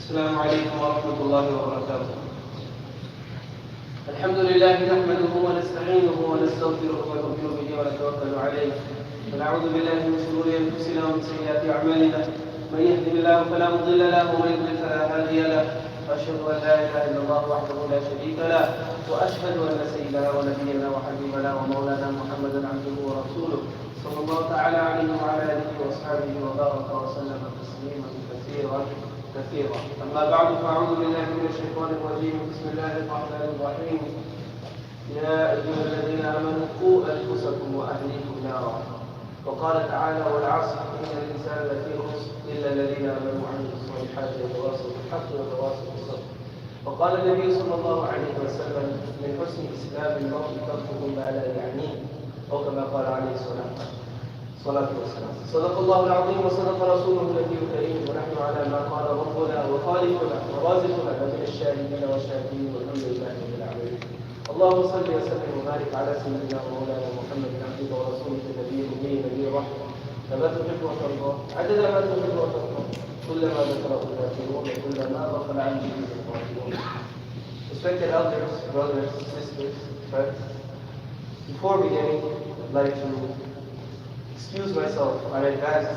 السلام عليكم ورحمة الله وبركاته. الحمد لله نحمده ونستعينه ونستغفره ونؤمن به ونتوكل عليه ونعوذ بالله من شرور أنفسنا ومن سيئات أعمالنا من يهده الله فلا مضل له ومن يضلل فلا هادي له وأشهد أن لا إله إلا الله وحده لا شريك له وأشهد أن سيدنا ونبينا وحبيبنا ومولانا محمدا عبده ورسوله صلى الله تعالى عليه وعلى آله وأصحابه وبارك وسلم تسليما كثيرا. أما بعد فأعوذ بالله من الشيطان الرجيم. بسم الله الرحمن الرحيم. يا أيها الذين آمنوا قوا أنفسكم وأهليكم نارا. وقال تعالى والعصر إن الإنسان لفي خسر إلا الذين آمنوا وعملوا الصالحات وتواصوا بالحق وتواصوا بالصبر. وقال النبي صلى الله عليه وسلم من حسن إسلام المرء تركه ما لا يعنيه أو كما قال عليه الصلاة والسلام. صدق الله العظيم وصدق رسوله النبي الكريم ونحن على ما قال ربنا وخالقنا ورازقنا من الشاهدين والشاكرين والحمد لله رب العالمين. اللهم صل وسلم وبارك على سيدنا ومولانا محمد عبدك ورسولك النبي الامي نبي الرحمه كما تحب وترضى عدد ما تحب وترضى كلما ذكره الذاكرون وكلما غفل عن ذكره الغافلون. Respected elders, brothers, sisters, friends, before beginning, I'd like to excuse myself in advance.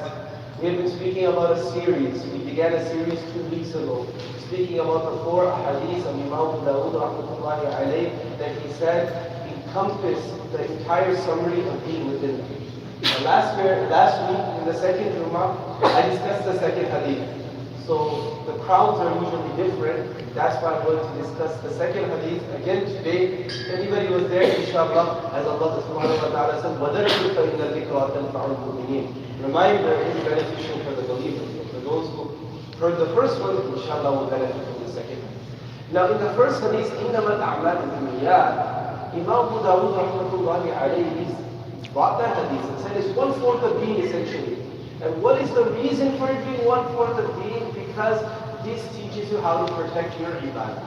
We have been speaking about a series. We began a series 2 weeks ago, speaking about the 4 ahadith of Imam Dawood rahmatullahi alayh that he said encompass the entire summary of being within them. Last week in the second Jummah, I discussed the second hadith. So the crowds are usually different. That's why I'm going to discuss the second hadith again today. If anybody was there, inshallah, as Allah subhanahu wa ta'ala said, وَذَكِّرْ فَإِنَّ الذِّكْرَى تَنْفَعُ الْمُؤْمِنِينَ. Reminder is beneficial for the believers. For those who heard the first one, inshallah will benefit from the second one. Now in the first hadith, إِنَّمَا الْأَعْمَالُ بِالنِّيَّاتِ, Imam Dawood rahmatullahi alayhi brought that hadith and said it's 1/4 of deen essentially. And what is the reason for it being 1/4 of deen? Because this teaches you how to protect your ibadah.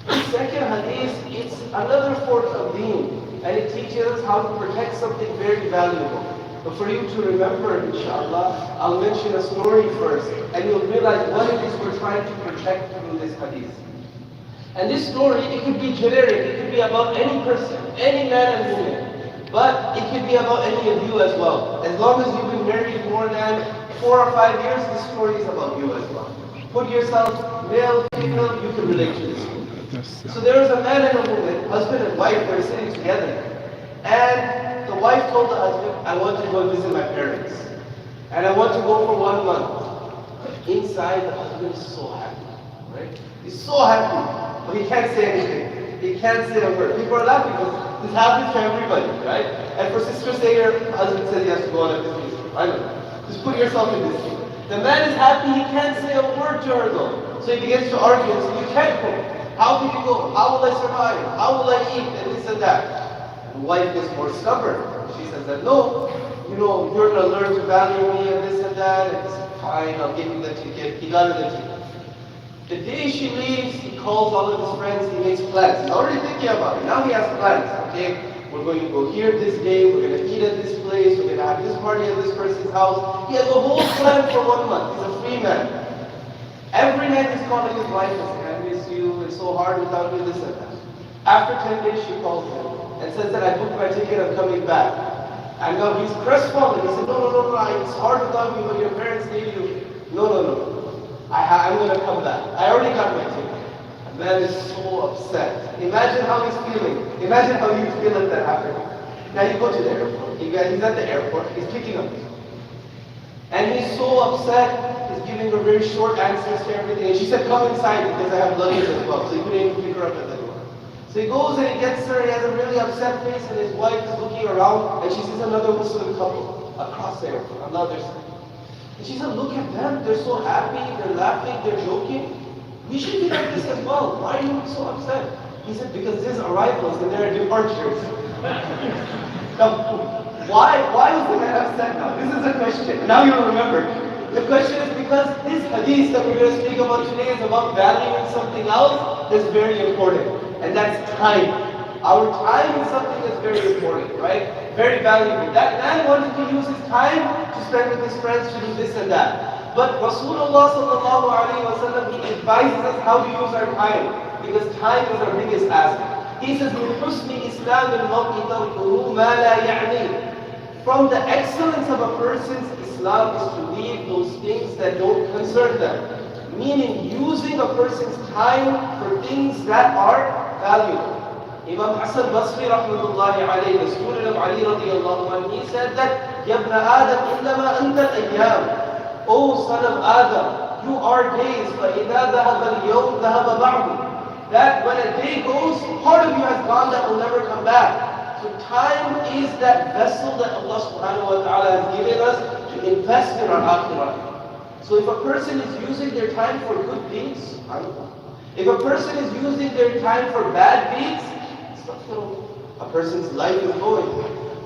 The second hadith, it's another 1/4 of deen, and it teaches us how to protect something very valuable. But for you to remember, inshallah, I'll mention a story first, and you'll realize what it is we're trying to protect through this hadith. And this story, it could be generic, it could be about any person, any man and woman, but it could be about any of you as well. As long as you've been married more than 4 or 5 years, this story is about you as well. Put yourself, male, female, you can relate to this story. So there was a man and a woman, husband and wife, they were sitting together. And the wife told the husband, I want to go visit my parents. And I want to go for 1 month. Inside, the husband is so happy, right? He's so happy, but he can't say anything. He can't say a word. People are laughing because this happens to everybody, right? And for sister say her husband says he has to go on a business trip. I know. Just put yourself in this thing. The man is happy, he can't say a word to her though. So he begins to argue and say, you can't go. How can you go? How will I survive? How will I eat? And this and that. And the wife gets more stubborn. She says that, no, you're going to learn to value me and this and that. And he said, fine, I'll give you the ticket. He got her the ticket. The day she leaves, he calls all of his friends, he makes plans. He's already thinking about it. Now he has plans. Okay, we're going to go here this day, we're going to eat at this place, we're going to have this party at this person's house. He has a whole plan for 1 month. He's a free man. Every night he's calling his wife and saying, I miss you, it's so hard without you, this and that. After 10 days, she calls him and says that I booked my ticket, I'm coming back. And now he's crestfallen. He said, no, it's hard without you when your parents need you. No. I'm going to come back. I already got my ticket. The man is so upset. Imagine how he's feeling. Imagine how you feel at that happening. Now you go to the airport. He's at the airport. He's picking up. And he's so upset. He's giving her very short answers to everything. And she said, come inside because I have luggage as well. So he couldn't even pick her up at the door. So he goes and he gets her. He has a really upset face and his wife is looking around and she sees another Muslim couple across the airport on the other side. And she said, look at them, they're so happy, they're laughing, they're joking. We should be like this as well. Why are you so upset? He said, because there's arrivals and there are departures. Now, why was the man upset now? This is a question. Now you'll remember. The question is because this hadith that we're going to speak about today is about valuing something else that's very important. And that's time. Our time is something that's very important, right? Very valuable. That man wanted to use his time to spend with his friends to do this and that. But Rasulullah sallallahu alayhi wa sallam, he advises us how to use our time, because time is our biggest asset. He says, من حسن إسلام المرء تركه ما لا يعنيه. From the excellence of a person's Islam is to leave those things that don't concern them. Meaning using a person's time for things that are valuable. Imam Hassan Basri rahmatullahi alayhi, the student of Ali radiallahu anhu, he said that, يَا ابْنَ آدَمْ إِنَّمَا أَنْتَ الْأَيَّامِ. O son of Adam, you are days, فَإِذَا ذَهَبَ الْيَوْمِ ذَهَبَ بَعْضُ. That when a day goes, part of you has gone that will never come back. So time is that vessel that Allah subhanahu wa ta'ala has given us to invest in our akhirah. So if a person is using their time for good deeds, if a person is using their time for bad deeds, a person's life is going.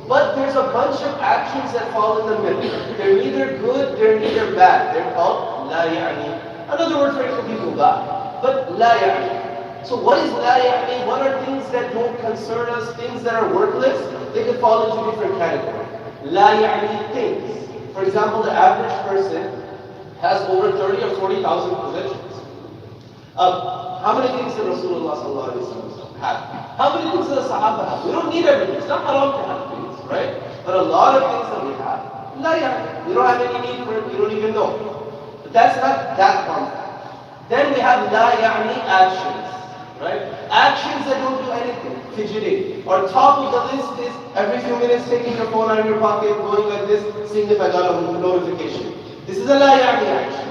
But there's a bunch of actions that fall in the middle. They're neither good, they're neither bad. They're called la ya'ni. Another word for it could be mubah. But la ya'ni. So what is la ya'ni? What are things that don't concern us, things that are worthless? They could fall into different categories. La ya'ni things. For example, the average person has over 30 or 40,000 possessions. How many things did Rasulullah sallallahu alaihi wasallam have? How many things did the Sahaba have? We don't need everything. It's not haram to have things, right? But a lot of things that we have, la ya'ni. We don't have any need for it. We don't even know. But that's not that harmful. Then we have la ya'ni actions. Right? Actions that don't do anything, fidgeting. Or top of the list is every few minutes taking your phone out of your pocket, going like this, seeing if I got a notification. This is a la ya'ni action.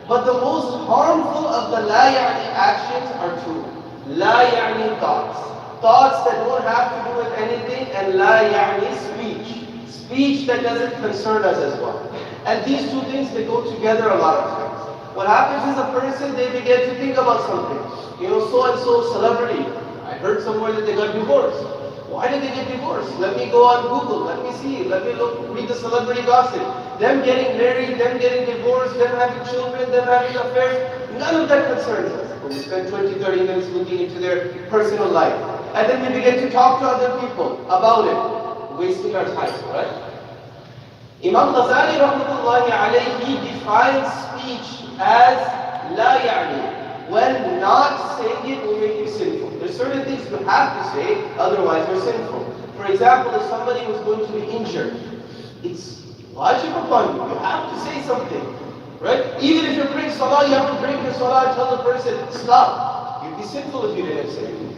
But the most harmful of the la ya'ni actions are two. La ya'ni thoughts. Thoughts that don't have to do with anything, and la ya'ni speech. Speech that doesn't concern us as well. And these two things, they go together a lot of times. What happens is a person, they begin to think about something. You know, so-and-so celebrity. I heard somewhere that they got divorced. Why did they get divorced? Let me go on Google. Let me see. Let me read the celebrity gossip. Them getting married, them getting divorced, them having children, them having affairs. None of that concerns us. But we spend 20, 30 minutes looking into their personal life. And then we begin to talk to other people about it. Wasting our time, right? Imam Ghazali rahmatullahi alayhi defines speech as la ya'ni. When not saying it will make you sinful. There's certain things you have to say, otherwise you're sinful. For example, if somebody was going to be injured, it's wajib upon you. You have to say something, right? Even if you're praying salah, you have to break your salah and tell the person, stop. You'd be sinful if you didn't say it.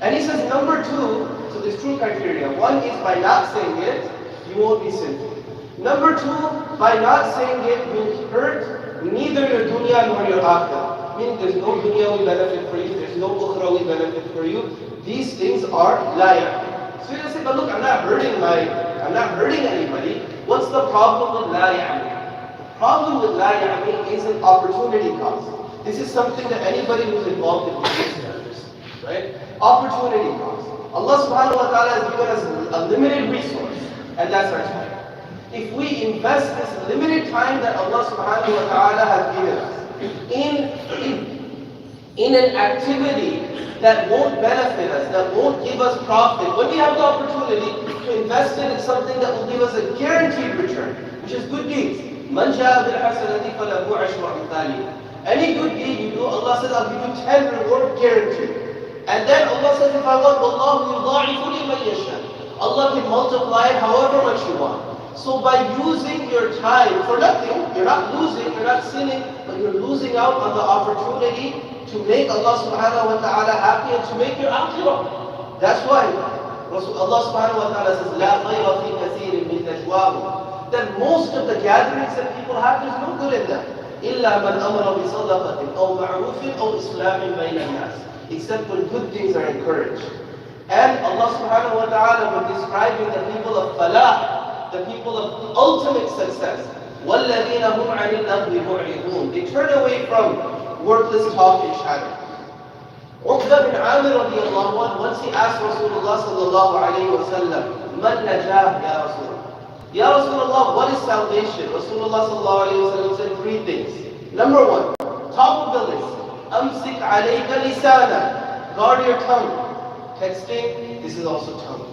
And he says, number two, so there's two criteria. One is by not saying it, you won't be sinful. Number two, by not saying it, you'll hurt neither your dunya nor your akhirah. Meaning there's no dunyawi benefit for you, there's no ukhrawi benefit for you. These things are la ya'ni. So you say, but look, I'm not hurting anybody. What's the problem with la ya'ni? The problem with la ya'ni is an opportunity cost. This is something that anybody who's involved in business can understand, right? Opportunity cost. Allah subhanahu wa ta'ala has given us a limited resource, and that's our time. If we invest this limited time that Allah subhanahu wa ta'ala has given us, in an activity that won't benefit us, that won't give us profit, when we have the opportunity to invest it in something that will give us a guaranteed return, which is good deeds. مَنْ جَاءَ بِالْحَسَنَةِ فَلَهُ عَشْرُ أَمْثَالِهَا. Any good deed you do, Allah says, I'll give you 10 reward guaranteed. And then Allah says, if I want, وَاللَّهُ يُضَاعِفُ لِمَنْ يَشَاءُ. Allah can multiply it however much you want. So by using your time for nothing, you're not losing, you're not sinning, but you're losing out on the opportunity to make Allah subhanahu wa ta'ala happy and to make your akhirah. That's why Allah subhanahu wa ta'ala says, لَا خَيْرَ فِي كَثِيرٍ مِّن نَجْوَاهُمْ. That most of the gatherings that people have, there's no good in them. إِلَّا مَنْ أَمَرَ بِصَدَقَةٍ أَوْ مَعْرُوفٍ أَوْ إِصْلَاحٍ بَيْنَ النَّاسِ. Except when good things are encouraged. And Allah subhanahu wa ta'ala, when describing the people of falah, the people of ultimate success, وَالَّذِينَ هُمْ عَنِ اللَّغْوِ مُعْرِضُونَ. They turn away from worthless talk and chatter. Uqba bin Amir radiallahu anhu, once he asked Rasulullah sallallahu alayhi wa sallam, مَنْ نَجَاهْ يَا Rasulullah? Ya Rasulullah, what is salvation? Rasulullah sallallahu alayhi wa sallam said three things. Number one, top of the list, أَمْسِكْ عَلَيْكَ لِسَانًا. Guard your tongue. Texting, this is also tongue.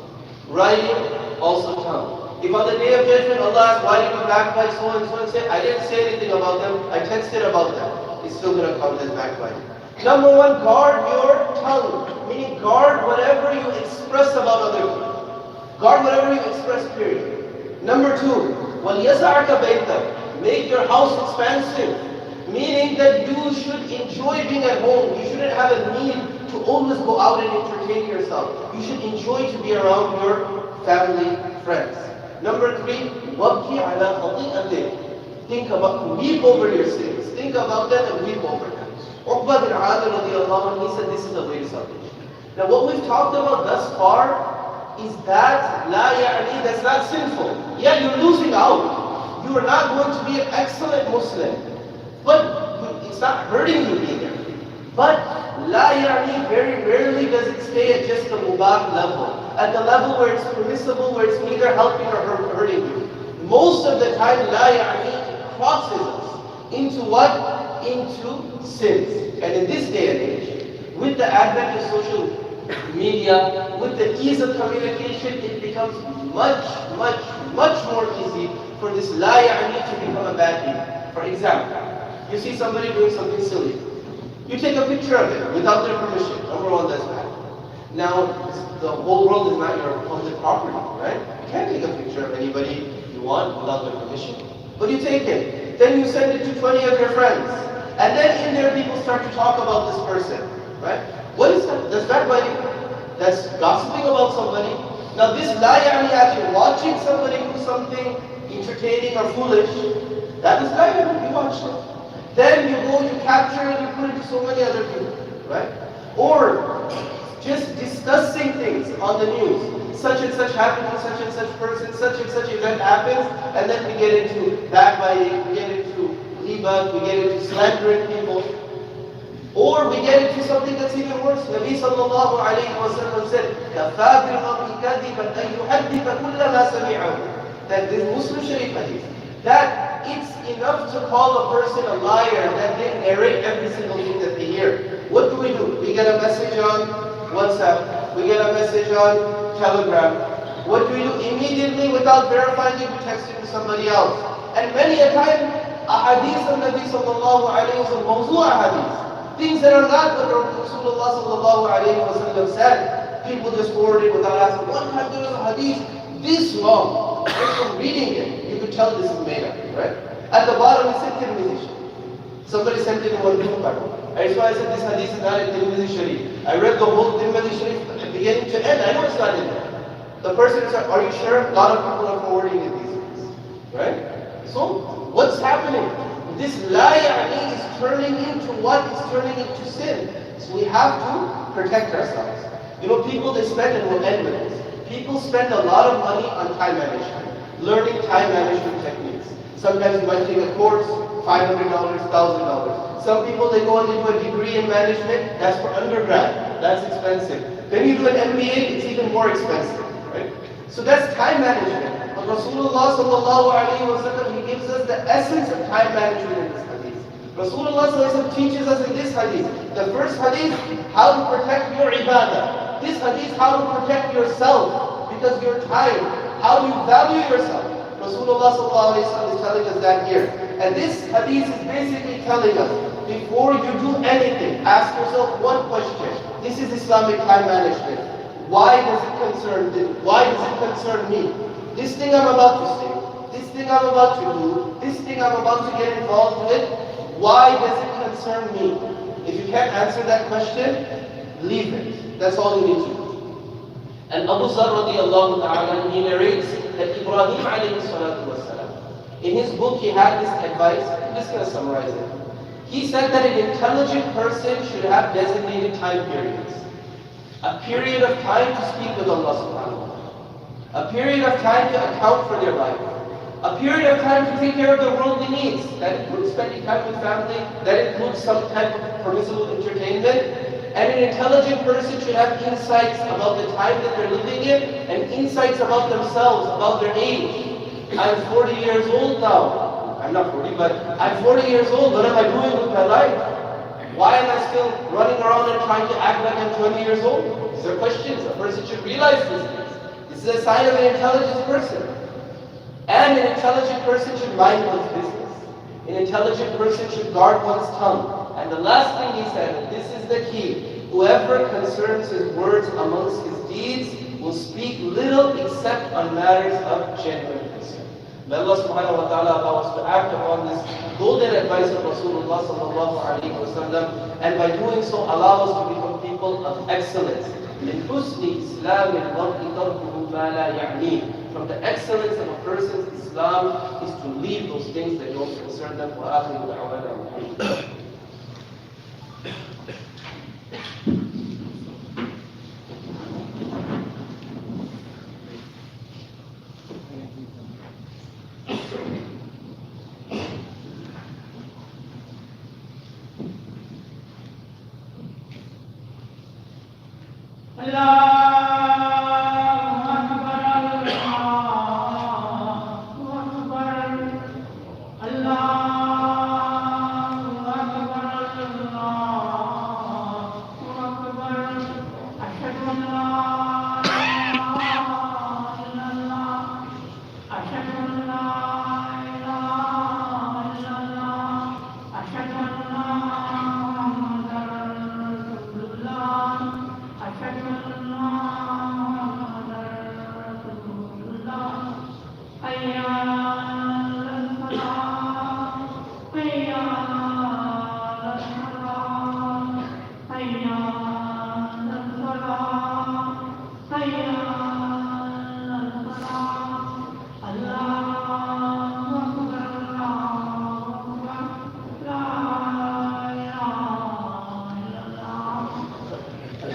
Writing, also tongue. If on the day of judgment Allah asks, why did you backbite so and so and say, I didn't say anything about them, I texted about them. it's still going to count as backbiting. Number one, guard your tongue, meaning guard whatever you express about other people. Guard whatever you express, period. Number two, وَلْيَسَعَكَ بَيْتَكَ, make your house expansive, meaning that you should enjoy being at home. You shouldn't have a need to always go out and entertain yourself. You should enjoy to be around your family, friends. Number three, وَابْكِ عَلَى خَطِيئَتِهِ, think about, weep over your sins. Think about them and weep over them. Uqba bin Amir radiallahu anhu, he said this is the way to salvation. Now what we've talked about thus far is that la ya'ni, that's not sinful. Yeah, you're losing out. You are not going to be an excellent Muslim. But it's not hurting you either. But la ya'ni, very rarely does it stay at just the mubah level. At the level where it's permissible, where it's neither helping or hurting you. Most of the time, la ya'ni crosses us into what? Into sins. And in this day and age, with the advent of social media, with the ease of communication, it becomes much more easy for this la ya'ni to become a bad thing. For example, you see somebody doing something silly. You take a picture of it without their permission. Number one, that's bad. Now, the whole world is not your public property, right? You can't take a picture of anybody you want without their permission. But you take it. Then you send it to 20 of your friends. And then in there people start to talk about this person, right? What is that? That's backbiting. That's gossiping about somebody. Now this la ya'ni, actually watching somebody do something entertaining or foolish, that is la ya'ni, you watch it. Then you go, you capture it, you put it to so many other people, right? Or just discussing things on the news. Such and such happened to such and such person, such and such event happens, and then we get into backbiting, we get into ghibah, we get into slandering people. Or we get into something that's even worse. Nabi sallallahu alayhi wa sallam said, كَفَى بِالْمَرْءِ كَذِبًا أَن يُحَدِّثَ كُلَّ مَا سَمِعَهُ. That this Muslim Sharif hadith, that it's enough to call a person a liar that they narrate every single thing that they hear. What do? We get a message on WhatsApp, we get a message on Telegram. What do? Immediately, without verifying it, we text it to somebody else. And many a time, a hadith of Nabi sallallahu alayhi wa sallam, mawzu'a hadith, things that are not what Rasulullah sallallahu alayhi wa sallam said, people just forward it without asking. One time there was a hadith this long, just from reading it, you could tell this is made up, right? At the bottom it said Tirmidhi. Somebody sent it in one book. That's why I said this hadith is not in Tirmidhi Sharif. I read the whole Tirmidhi Sharif beginning to end. I know it's not in there. The person said, are you sure? A lot of people are forwarding it these days, right? So, what's happening? This la ya'ni is turning into what? It's turning into sin. So we have to protect ourselves. You know, people, they spend, and we'll end with this. People spend a lot of money on time management, learning time management techniques. Sometimes you might take a course, $500, $1,000. Some people, they go and they do a degree in management, that's for undergrad, that's expensive. Then you do an MBA, it's even more expensive, right? So that's time management. But Rasulullah sallallahu alayhi wa sallam, he gives us the essence of time management in this hadith. Rasulullah sallallahu alayhi wa sallam teaches us in this hadith. The first hadith, how to protect your ibadah. This hadith, how to protect yourself, because you're tired. How do you value yourself? Rasulullah sallallahu alayhi wa sallam is telling us that here. And this hadith is basically telling us, before you do anything, ask yourself one question. This is Islamic time management. Why does it concern this? Why does it concern me? This thing I'm about to say, this thing I'm about to do, this thing I'm about to get involved with, why does it concern me? If you can't answer that question, leave it. That's all you need to do. And Abu Zar radiallahu ta'ala, he narrates that Ibrahim alayhi salatu wasalam, in his book he had this advice. I'm just going to summarize it. He said that an intelligent person should have designated time periods. A period of time to speak with Allah subhanahu wa ta'ala. A period of time to account for their life. A period of time to take care of their worldly needs. That includes spending time with family. That includes some type of permissible entertainment. And an intelligent person should have insights about the time that they're living in, and insights about themselves, about their age. I'm 40 years old now. I'm not 40, but I'm 40 years old. What am I doing with my life? Why am I still running around and trying to act like I'm 20 years old? These are questions. A person should realize this. This is a sign of an intelligent person. And an intelligent person should mind one's business. An intelligent person should guard one's tongue. And the last thing he said, and this is the key, whoever concerns his words amongst his deeds will speak little except on matters of genuine concern. May Allah subhanahu wa ta'ala allow us to act upon this golden advice of Rasulullah sallallahu alayhi wa sallam, and by doing so allow us to become people of excellence. من حسن إسلام المرء تركه ما لا يعنيه. From the excellence of a person's Islam is to leave those things that don't concern them. وآخر دعوانا الحمد لله.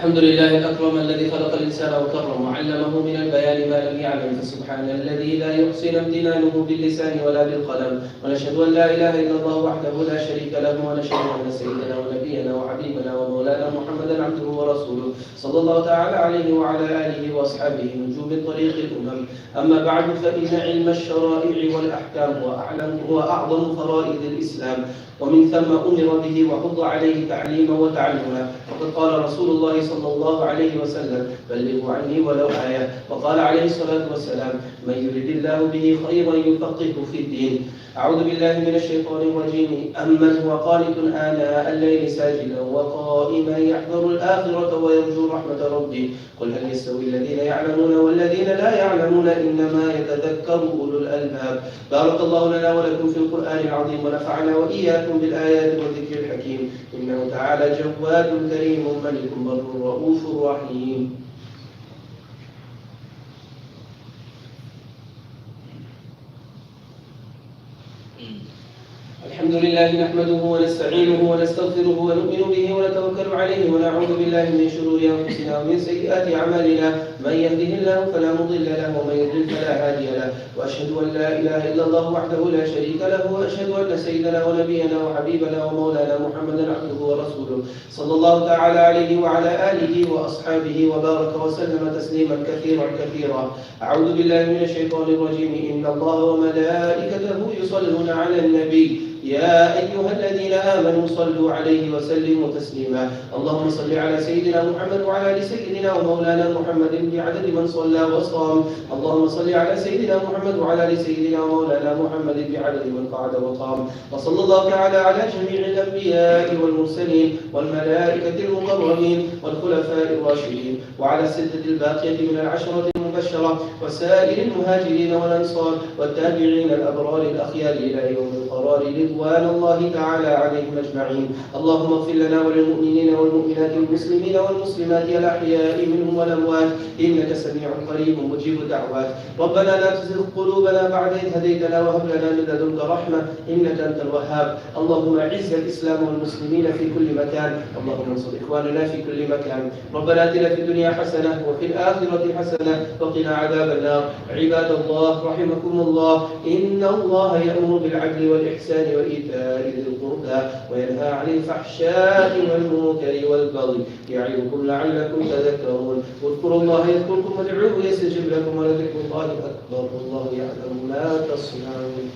الحمد لله الأكرم الذي خلق الإنسان وكرم وعلمه من البيان ما لم يعلم، فسبحان الذي لا يحسن امتنانه باللسان ولا بالقلم، ونشهد أن لا إله إلا الله وحده لا شريك له، ونشهد أن سيدنا ونبينا وحبيبنا ومولانا محمدا عبده ورسوله صلى الله تعالى عليه وعلى آله وأصحابه نجوم طريق الأمم. أما بعد، فإن علم الشرائع والأحكام هو أعظم فرائض الإسلام، ومن ثم أمر به وحض عليه تعليما وتعلما. وقد قال رسول الله صلى الله عليه وسلم: بلغوا عني ولو آية. وقال عليه الصلاة والسلام: من يرد الله به خيرا يفقهه في الدين. أعوذ بالله من الشيطان الرجيم. أمن هو قانت آناء الليل ساجدا وقائما يحذر الآخرة ويرجو رحمة ربه قل هل يستوي الذين يعلمون والذين لا يعلمون إنما يتذكر أولو الألباب. بارك الله لنا ولكم في القرآن العظيم، ونفعنا وإياكم بالآيات والذكر الحكيم، إنه تعالى جواد كريم ملك بر رؤوف رحيم. الحمد لله نحمده ونستعينه ونستغفره ونؤمن به ونتوكل عليه، ونعوذ بالله من شرور أنفسنا ومن سيئات أعمالنا. من يهده الله فلا مضل له ومن يضلل فلا هادي له، وأشهد أن لا إله إلا الله وحده لا شريك له، وأشهد أن سيدنا ونبينا وحبيبنا ومولانا محمدا عبده ورسوله صلى الله تعالى عليه وعلى آله وأصحابه وبارك وسلم تسليما كثيرا كثيرا. أعوذ بالله من الشيطان الرجيم. إن الله وملائكته يصلون على النبي يا أيها الذين آمنوا صلوا عليه وسلموا تسليما. اللهم صل على سيدنا محمد وعلى آل سيدنا ومولانا محمد بعدد من صلى وصام. اللهم صل على سيدنا محمد وعلى آل سيدنا ومولانا محمد بعدد من قعد وقام. وصلى الله تعالى على جميع الأنبياء والمرسلين والملائكة المقربين والخلفاء الراشدين وعلى الستة الباقية من العشرة المبشرة وسائر المهاجرين والأنصار والتابعين الأبرار الأخيار إلى يوم القرار رضوان الله تعالى عليهم أجمعين. اللهم اغفر لنا وللمؤمنين والمؤمنات والمسلمين والمسلمات الأحياء منهم والأموات إنك سميع قريب مجيب الدعوات. ربنا لا تزغ قلوبنا بعد إذ هديتنا وهب لنا من لدنك رحمة إنك أنت الوهاب. اللهم أعز الإسلام والمسلمين في كل مكان، اللهم انصر إخواننا في كل مكان. ربنا آتنا في الدنيا حسنة وفي الآخرة حسنة وقنا عذاب النار. عباد الله رحمكم الله، إن الله يأمر بالعدل والإحسان وإيتاء ذي القربى وينهى عن الفحشاء والمنكر والبغي يعظكم لعلكم تذكرون. اذكروا الله يذكركم وادعوه يستجب لكم ولذكر الله أكبر والله يعلم ما تصنعون.